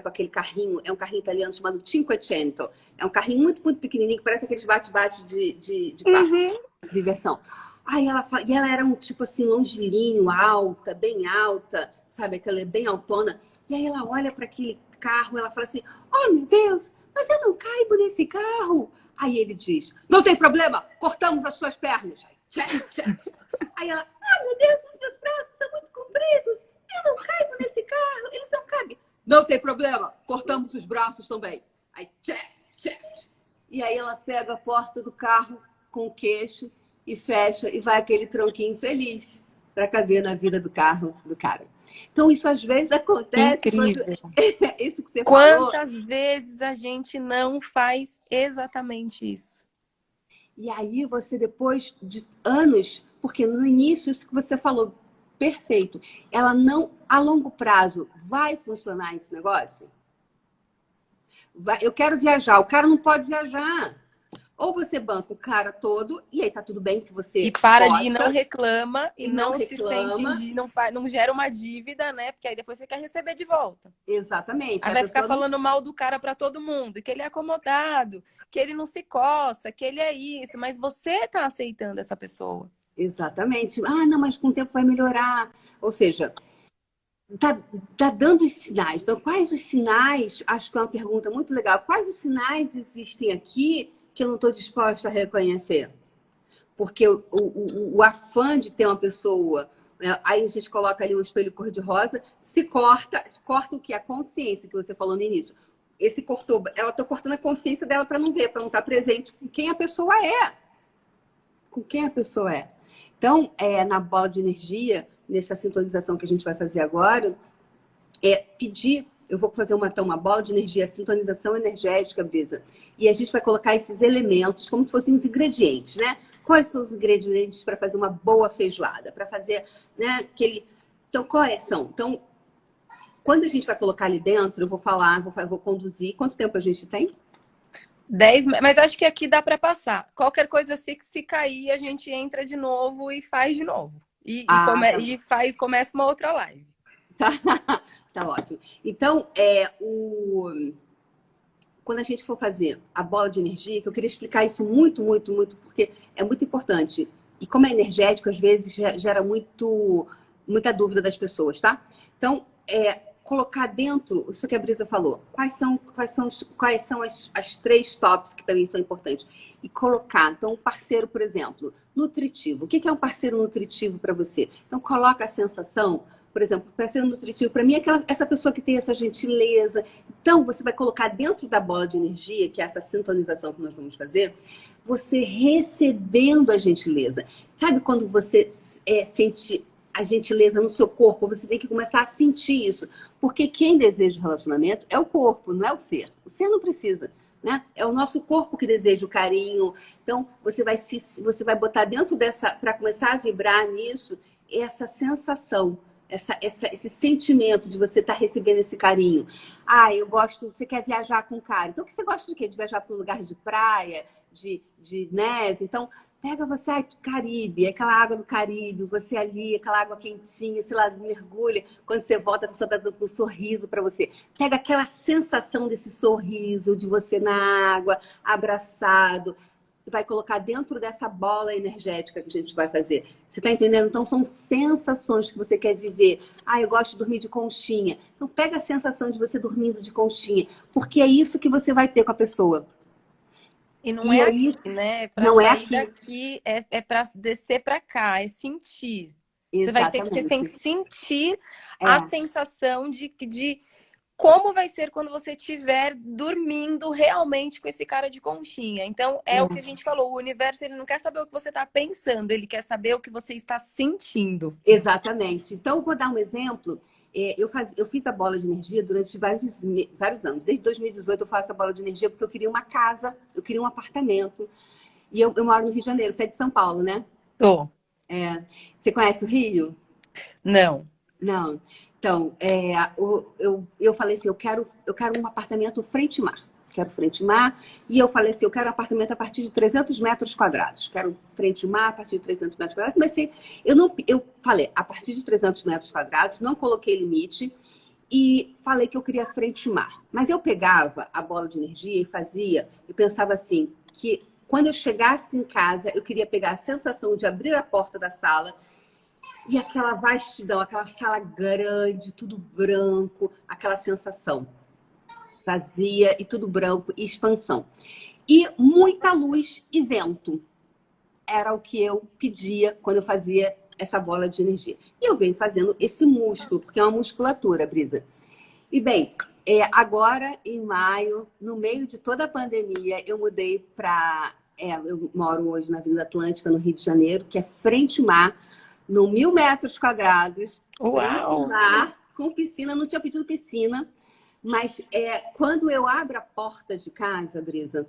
com aquele carrinho, é um carrinho italiano chamado Cinquecento. É um carrinho muito, muito pequenininho, que parece aqueles bate-bate de parque, Uhum. de diversão. Aí ela fala, e ela era um tipo assim, longilíneo, alta, bem alta, sabe? Aquela é bem altona. E aí ela olha para aquele carro, ela fala assim, oh meu Deus, mas eu não caibo nesse carro. Aí ele diz, não tem problema, cortamos as suas pernas. Tchac, tchac. Aí ela, ai meu Deus, os meus braços são muito compridos, eu não caibo nesse carro, eles não cabem. Não tem problema, cortamos os braços também. Aí, tchac, tchac. E aí ela pega a porta do carro com o queixo e fecha e vai aquele tronquinho feliz para caber na vida do carro do cara. Então isso às vezes acontece quando Incrível. isso que você falou. Quantas vezes a gente não faz exatamente isso? E aí você, depois de anos, porque no início, isso que você falou, perfeito, ela não, a longo prazo, vai funcionar esse negócio? Eu quero viajar, o cara não pode viajar. Ou você banca o cara todo, e aí tá tudo bem se E você para de ir, não gosta, reclama e e não não se sente, reclama. não faz, não gera uma dívida, né? Porque aí depois você quer receber de volta. Exatamente. Aí A vai ficar pessoa não... falando mal do cara para todo mundo, que ele é acomodado, que ele não se coça, que ele é isso, mas você tá aceitando essa pessoa. Exatamente. Ah, não, mas com o tempo vai melhorar. Ou seja, tá dando os sinais. Então, quais os sinais? Acho que é uma pergunta muito legal. Quais os sinais existem aqui que eu não estou disposta a reconhecer? Porque o afã de ter uma pessoa, né, aí a gente coloca ali um espelho cor-de-rosa, se corta, corta o que? A consciência que você falou no início. Esse cortou, ela está cortando a consciência dela para não ver, para não estar presente com quem a pessoa é. Com quem a pessoa é. Então, na bola de energia, nessa sintonização que a gente vai fazer agora, pedir, eu vou fazer uma bola de energia, sintonização energética, Brisa. E a gente vai colocar esses elementos como se fossem os ingredientes, né? Quais são os ingredientes para fazer uma boa feijoada? Para fazer, né, aquele... Então, quais são? Então, quando a gente vai colocar ali dentro, eu vou falar, vou conduzir. Quanto tempo a gente tem? 10, mas acho que aqui dá para passar. Qualquer coisa, se cair, a gente entra de novo e faz de novo. Ah, tá. E começa uma outra live. Tá, tá ótimo. Então, quando a gente for fazer a bola de energia, que eu queria explicar isso muito, muito, muito, porque é muito importante. E como é energético, às vezes gera muita dúvida das pessoas, tá? Então, colocar dentro, isso que a Brisa falou, quais são as três tops que para mim são importantes. E colocar, então, um parceiro, por exemplo, nutritivo. O que é um parceiro nutritivo para você? Então, coloca a sensação, por exemplo, parceiro nutritivo, para mim é essa pessoa que tem essa gentileza. Então, você vai colocar dentro da bola de energia, que é essa sintonização que nós vamos fazer, você recebendo a gentileza. Sabe quando você sente a gentileza no seu corpo? Você tem que começar a sentir isso. Porque quem deseja o relacionamento é o corpo, não é o ser. O ser não precisa, né? É o nosso corpo que deseja o carinho. Então, você vai botar dentro para começar a vibrar nisso, essa sensação. Esse sentimento de você estar recebendo esse carinho. Ah, eu gosto, você quer viajar com o cara. Então, você gosta de quê? De viajar para um lugar de praia, de neve. Então, pega você, Caribe, aquela água do Caribe, você ali, aquela água quentinha, sei lá, mergulha. Quando você volta, a pessoa está dando um sorriso para você. Pega aquela sensação desse sorriso, de você na água, abraçado. Vai colocar dentro dessa bola energética que a gente vai fazer. Você está entendendo? Então, são sensações que você quer viver. Ah, eu gosto de dormir de conchinha. Então, pega a sensação de você dormindo de conchinha, porque é isso que você vai ter com a pessoa. E não E é aí, aqui, né? Para não é sair aqui. daqui, é para descer para cá, é sentir. Você tem que Exatamente. sentir a É. sensação de como vai ser quando você estiver dormindo realmente com esse cara de conchinha. Então, é o que a gente falou, o universo ele não quer saber o que você está pensando, ele quer saber o que você está sentindo. Exatamente. Então, eu vou dar um exemplo. Eu fiz a bola de energia durante vários anos. Desde 2018 eu faço a bola de energia porque eu queria uma casa, eu queria um apartamento. E eu moro no Rio de Janeiro, você é de São Paulo, né? Tô. Você conhece o Rio? Não. Não. Então, eu falei assim, eu quero um apartamento frente mar. quero frente mar. E eu falei assim, eu quero um apartamento a partir de 300 metros quadrados. Quero frente mar a partir de 300 metros quadrados. Comecei, eu falei, a partir de 300 metros quadrados, não coloquei limite. E falei que eu queria frente mar. Mas eu pegava a bola de energia e fazia, e pensava assim, que quando eu chegasse em casa, eu queria pegar a sensação de abrir a porta da sala e aquela vastidão, aquela sala grande, tudo branco, aquela sensação vazia e tudo branco e expansão. E muita luz e vento. Era o que eu pedia quando eu fazia essa bola de energia. E eu venho fazendo esse músculo, porque é uma musculatura, Brisa. E bem, agora em maio, no meio de toda a pandemia, eu mudei para. Eu moro hoje na Avenida Atlântica, no Rio de Janeiro, que é frente mar, no 1.000 metros quadrados, frente mar, com piscina. Não tinha pedido piscina, mas quando eu abro a porta de casa, Brisa,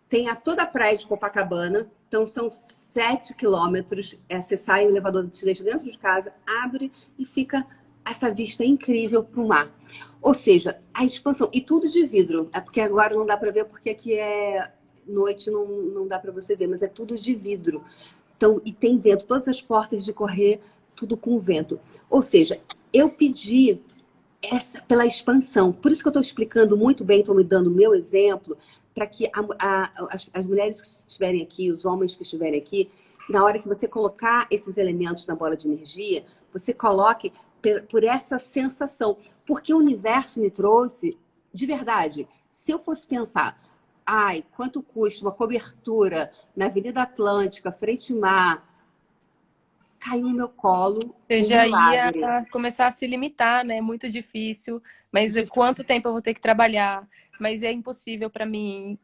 tem toda a praia de Copacabana, então são 7 quilômetros. Você sai, o elevador te deixa dentro de casa, abre e fica essa vista incrível para o mar. Ou seja, a expansão. E tudo de vidro. É porque agora não dá para ver, porque aqui é noite, não dá para você ver, mas é tudo de vidro. Então, e tem vento, todas as portas de correr, tudo com vento. Ou seja, eu pedi pela expansão. Por isso que eu estou explicando muito bem, estou me dando o meu exemplo, para que as mulheres que estiverem aqui, os homens que estiverem aqui, na hora que você colocar esses elementos na bola de energia, você coloque por essa sensação. Porque o universo me trouxe, de verdade, se eu fosse pensar, ai, quanto custa uma cobertura na Avenida Atlântica, frente mar, caiu no meu colo Você um já ia milagre. começar a se limitar, né? Muito difícil. Mas quanto tempo eu vou ter que trabalhar? Mas é impossível para mim.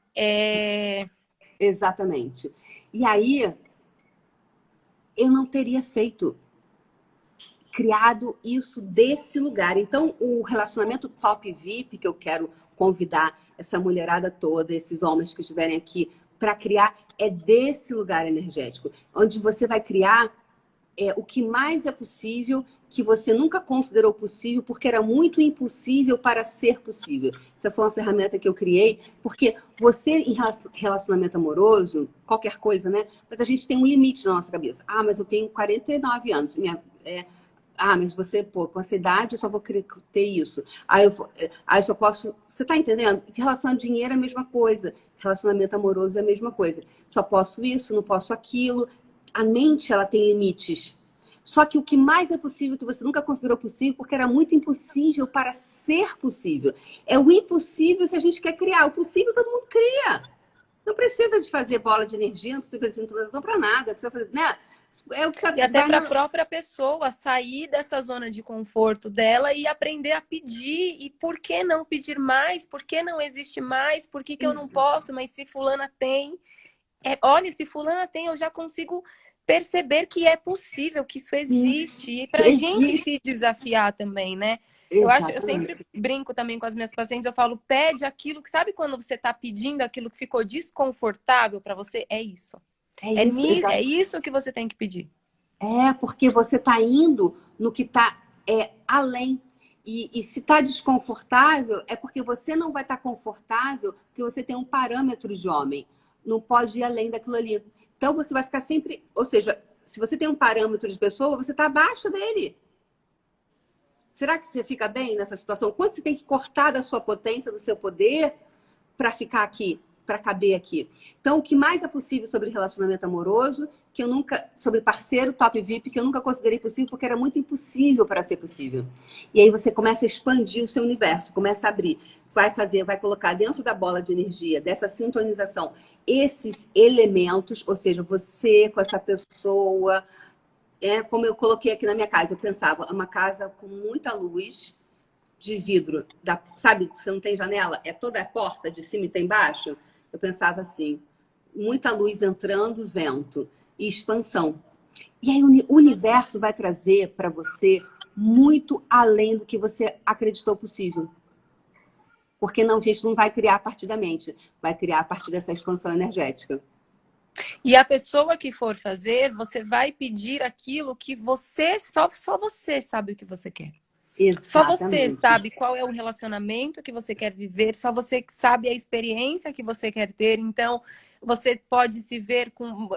Exatamente. E aí, eu não teria criado isso desse lugar. Então, o relacionamento top VIP que eu quero convidar essa mulherada toda, esses homens que estiverem aqui para criar, é desse lugar energético, onde você vai criar o que mais é possível, que você nunca considerou possível, porque era muito impossível para ser possível. Essa foi uma ferramenta que eu criei, porque você, em relacionamento amoroso, qualquer coisa, né? Mas a gente tem um limite na nossa cabeça. Ah, mas eu tenho 49 anos. Mas você, pô, com essa idade eu só vou ter isso. Aí eu só posso. Você tá entendendo? Em relação a dinheiro é a mesma coisa. Relacionamento amoroso é a mesma coisa. Só posso isso, não posso aquilo. A mente, ela tem limites. Só que o que mais é possível, que você nunca considerou possível, porque era muito impossível para ser possível. É o impossível que a gente quer criar. O possível todo mundo cria. Não precisa de fazer bola de energia, não precisa de sintonização para nada. Precisa fazer, né? E até para a própria pessoa sair dessa zona de conforto dela e aprender a pedir. E por que não pedir mais? Por que não existe mais? Por que eu não posso? Mas se fulana tem... olha, se fulana tem, eu já consigo perceber que é possível, que isso existe. E para a gente se desafiar também, né? Eu sempre brinco também com as minhas pacientes, eu falo, pede aquilo que... Sabe quando você está pedindo aquilo que ficou desconfortável para você? É isso. É isso que você tem que pedir. Porque você está indo no que está além. E se está desconfortável, é porque você não vai estar confortável, porque você tem um parâmetro de homem. Não pode ir além daquilo ali. Então você vai ficar sempre. Ou seja, se você tem um parâmetro de pessoa, você está abaixo dele. Será que você fica bem nessa situação? Quanto você tem que cortar da sua potência, do seu poder, para ficar aqui, para caber aqui? Então, o que mais é possível sobre relacionamento amoroso, que eu nunca, sobre parceiro top VIP, que eu nunca considerei possível, porque era muito impossível para ser possível. E aí você começa a expandir o seu universo, começa a abrir, vai colocar dentro da bola de energia, dessa sintonização, esses elementos, ou seja, você com essa pessoa, como eu coloquei aqui na minha casa, eu pensava, uma casa com muita luz, de vidro, sabe, você não tem janela, é toda a porta de cima e tem embaixo. Eu pensava assim, muita luz entrando, vento e expansão. E aí o universo vai trazer para você muito além do que você acreditou possível. Porque não, a gente não vai criar a partir da mente, vai criar a partir dessa expansão energética. E a pessoa que for fazer, você vai pedir aquilo que você, só você sabe o que você quer. Só você Exatamente. sabe qual é o relacionamento que você quer viver, só você que sabe a experiência que você quer ter. Então, você pode se ver com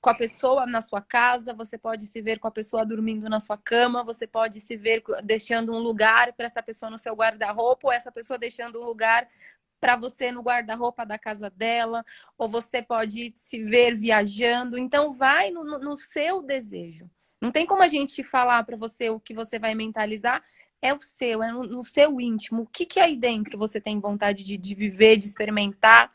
a pessoa na sua casa, você pode se ver com a pessoa dormindo na sua cama, você pode se ver deixando um lugar para essa pessoa no seu guarda-roupa, ou essa pessoa deixando um lugar para você no guarda-roupa da casa dela, ou você pode se ver viajando. Então, vai no seu desejo. Não tem como a gente falar para você o que você vai mentalizar, é o seu, é no seu íntimo. O que aí dentro você tem vontade de viver, de experimentar?